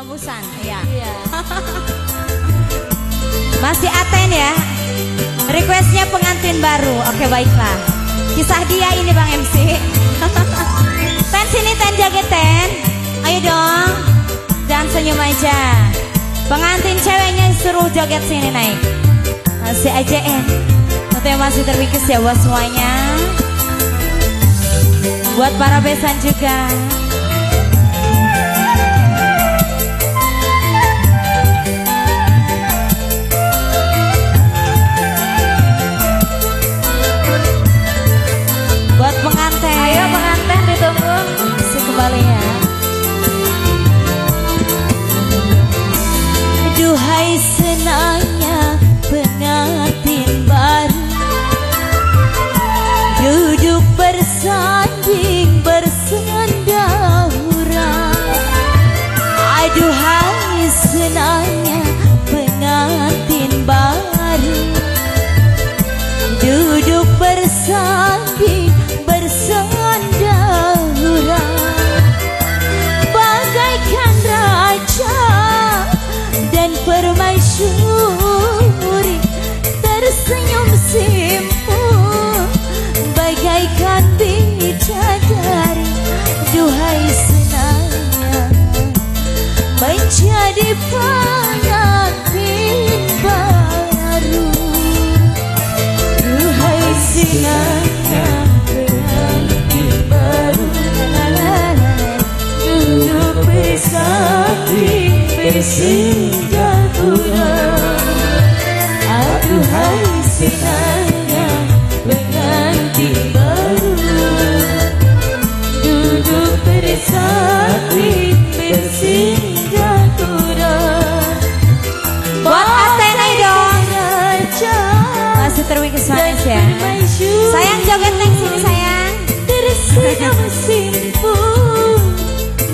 Kemusan, iya. Masih Aten ya. Requestnya pengantin baru. Oke baiklah. Kisah dia ini Bang MC. Ten sini Ten, jaga Ten. Ayo dong. Jangan senyum aja. Pengantin ceweknya suruh joget sini naik. Masih aja Foto yang masih terwikis ya buat semuanya. Buat para besan juga. Buat pengantin. Ayo pengantin ditunggu. Masih kembali ya. Duhai senangnya pengantin baru, duduk bersanding bersandauran. Aduhai senangnya pengantin baru, duduk bersanding bersandauran. Bagaikan raja dan permaisuri, tersenyum simpul bagaikan bidadari. Duhai senangnya menjadi pengantin baru. Duhai senangnya pengantin baru, duduk bersanding bersandauran. Aduhai senangnya pengantin baru, duduk bersanding bersandauran. Buat Athena dong. Masih terwikis manis ya. Sayang joget neng sini sayang. Tersenyum simpul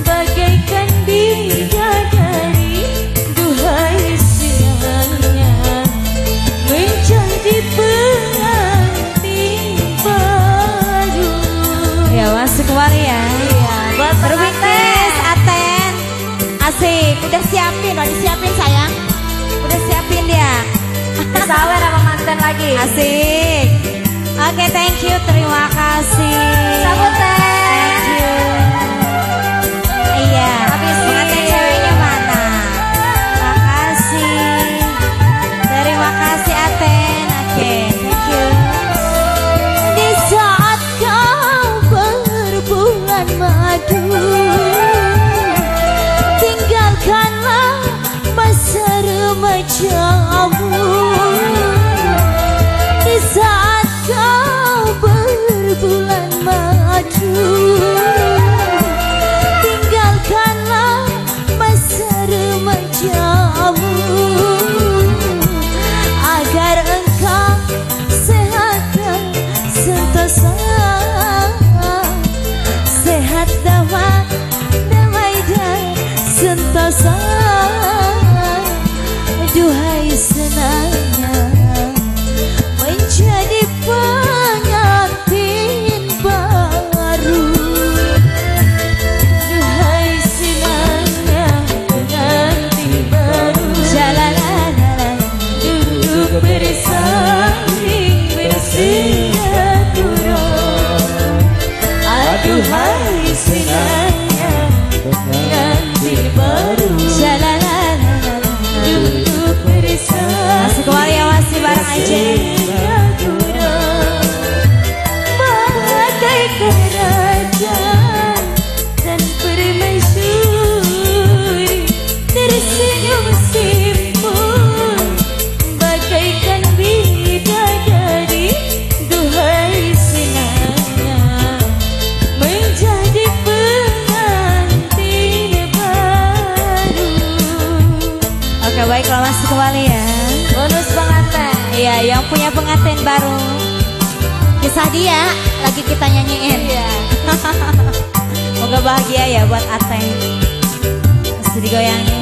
bagaikan bidadari. Duhai senangnya menjadi pengantin baru. Ya masuk kembali ya. Buat terwikis Aten. Asik. Udah siapin, udah disiapin sayang. Udah siapin dia. Sawer sama manten lagi. Asik. Oke, thank you, terima kasih. Sambut thank you. Iya. Pengantin ceweknya mana? Makasih. Terima kasih Aten. Oke, thank you. Di saat kau berbulan madu, tinggalkanlah masa remajamu. Di saat kau berbulan madu, tinggalkanlah masa remajamu, agar engkau sehat dan sentosa, sehat damai dan sentosa. Duhai senangnya menjadi pengantin baru. Duhai senangnya pengantin baru, jalalala, duduk bersanding bersandauran. Aduhai senangnya pengantin baru, jalalala, duduk bersanding. Masih kembali ya, masih bareng aja. Bagaikan kerajaan dan permaisuri, tersenyum simpul bagaikan bidadari. Duhai senangnya menjadi pengantin baru. Oke baiklah, masih kembali ya. Bonus pengantin. Iya, yang punya pengantin baru. Kisah dia lagi kita nyanyiin. Iya. Moga bahagia ya buat Ateng. Masih digoyangin.